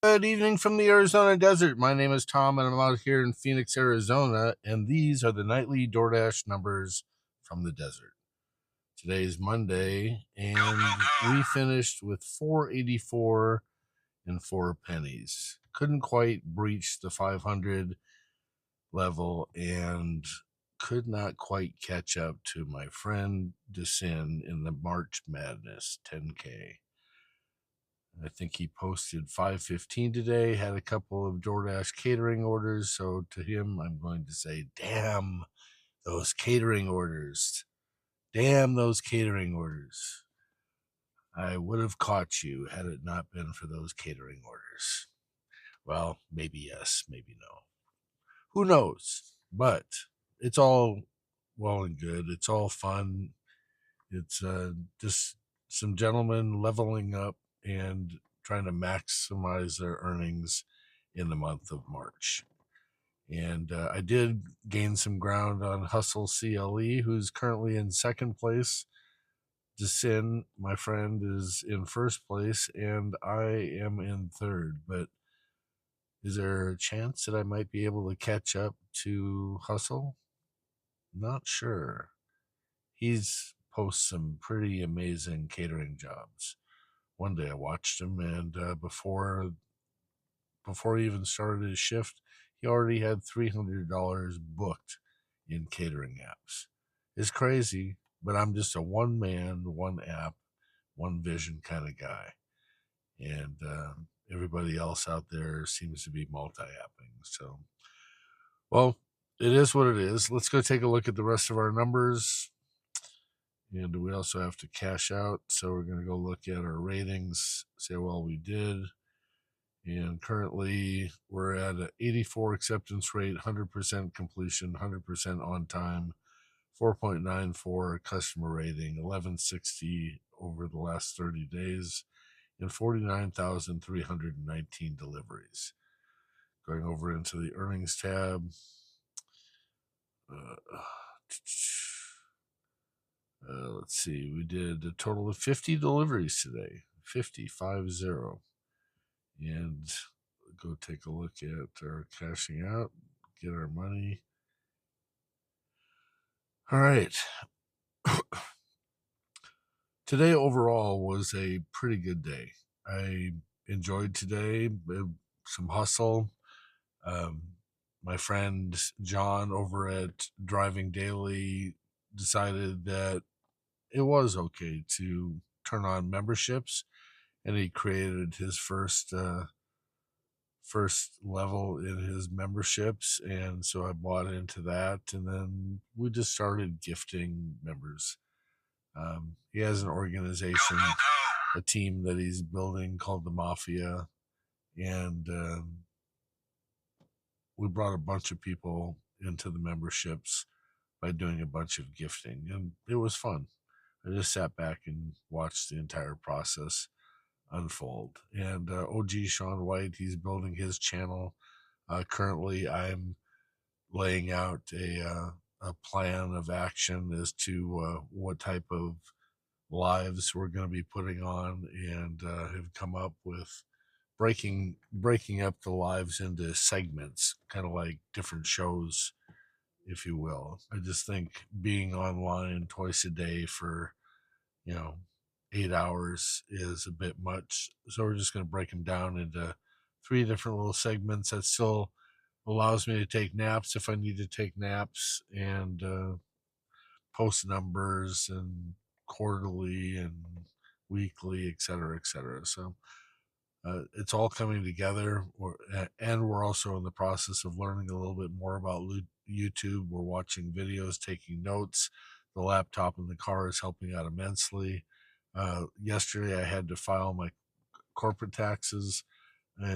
Good evening from the Arizona desert. My name is Tom, and I'm out here in Phoenix, Arizona, and these are the nightly DoorDash numbers from the desert. Today is Monday, and we finished with 484 and 4 pennies. Couldn't quite breach the 500 level, and could not quite catch up to my friend DeSin in the March Madness 10K. I think he posted 515 today, had a couple of DoorDash catering orders. So to him, I'm going to say, damn those catering orders. Damn those catering orders. I would have caught you had it not been for those catering orders. Well, maybe yes, maybe no. Who knows? But it's all well and good. It's all fun. It's just some gentlemen leveling up and trying to maximize their earnings in the month of March. And I did gain some ground on Hustle CLE, who's currently in second place. Desin, my friend, is in first place, and I am in third. But is there a chance that I might be able to catch up to Hustle? Not sure. He's posts some pretty amazing catering jobs. One day I watched him, and before he even started his shift, he already had $300 booked in catering apps. It's crazy, but I'm just a one man, one app, one vision kind of guy, and everybody else out there seems to be multi-apping. So, well, it is what it is. Let's go take a look at the rest of our numbers. And we also have to cash out. So we're going to go look at our ratings, see how well we did. And currently we're at an 84 acceptance rate, 100% completion, 100% on time, 4.94 customer rating, 1160 over the last 30 days, and 49,319 deliveries. Going over into the earnings tab. Let's see, we did a total of 50 deliveries today, 50. And go take a look at our cashing out, get our money. All right. Today overall was a pretty good day. I enjoyed today, some hustle. Um, my friend John over at Driving Daily decided that it was okay to turn on memberships, and he created his first level in his memberships, and so I bought into that, and then we just started gifting members. He has an organization, a team that he's building called the Mafia, and we brought a bunch of people into the memberships by doing a bunch of gifting, and it was fun. I just sat back and watched the entire process unfold. And OG Sean White, he's building his channel. Currently, I'm laying out a plan of action as to what type of lives we're going to be putting on, and have come up with breaking up the lives into segments, kind of like different shows, if you will. I just think being online twice a day for, you know, 8 hours is a bit much. So we're just going to break them down into three different little segments that still allows me to take naps if I need to take naps, and post numbers and quarterly and weekly, et cetera, et cetera. So it's all coming together. And we're also in the process of learning a little bit more about YouTube. We're watching videos, taking notes. The laptop in the car is helping out immensely. Yesterday, I had to file my corporate taxes,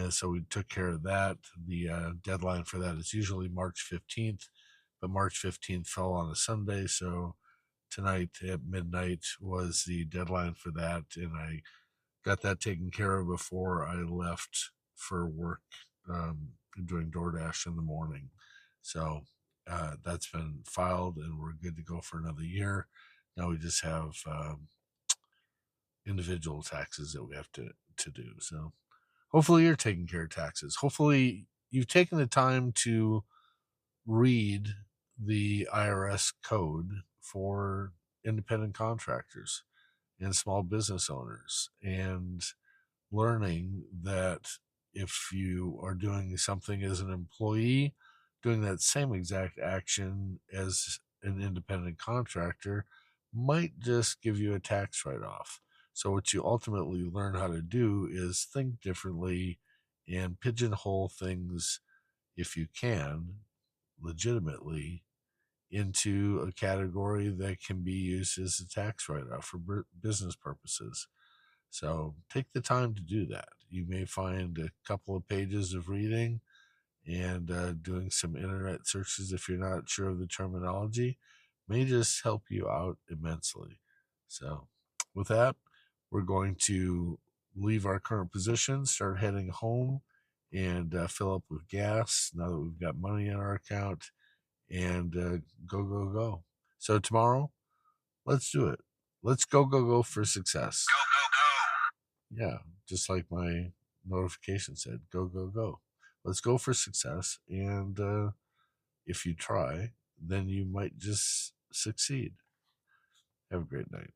so we took care of that. The deadline for that is usually March 15th, but March 15th fell on a Sunday, so tonight at midnight was the deadline for that, and I got that taken care of before I left for work, doing DoorDash in the morning. So that's been filed, and we're good to go for another year. Now we just have individual taxes that we have to do. So hopefully you're taking care of taxes. Hopefully you've taken the time to read the IRS code for independent contractors and small business owners, and learning that if you are doing something as an employee, doing that same exact action as an independent contractor might just give you a tax write off. So, what you ultimately learn how to do is think differently and pigeonhole things, if you can, legitimately into a category that can be used as a tax write off for business purposes. So take the time to do that. You may find a couple of pages of reading and doing some internet searches if you're not sure of the terminology may just help you out immensely. So, with that, we're going to leave our current position, start heading home, and fill up with gas now that we've got money in our account, and go, go, go. So, tomorrow, let's do it. Let's go, go, go for success. Yeah, just like my notification said, go, go, go. Let's go for success. And if you try, then you might just succeed. Have a great night.